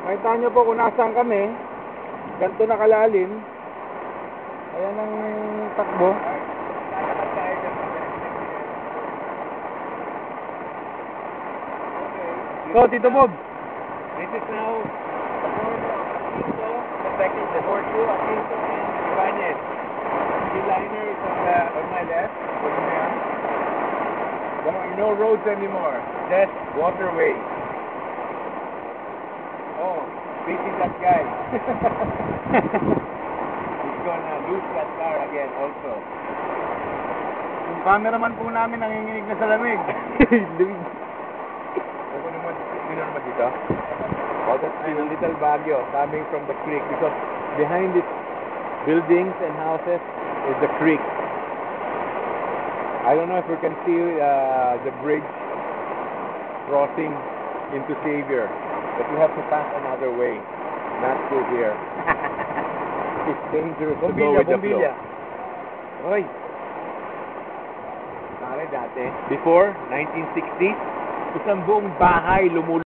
Makita nyo po kung nasaan kami. Ganito na kalalim. Ayan ang takbo. So, Tito Bob. This is now the port of Aquinto, the second, the port to Aquinto and Ibanez. The liner is on my left. There are no roads anymore, just waterway. Oh, beating that guy. He's gonna lose that car again also. Yung cameraman po namin nanginginig na sa lamig. Oh, that's a little Baguio coming from the creek because behind it buildings and houses is the creek. I don't know if we can see the bridge crossing into Xavier, but we have to pass another way, not through here. It's dangerous to go with the flow. Oy! Pare dati, before 1960s, isang buong bahay lumulubog.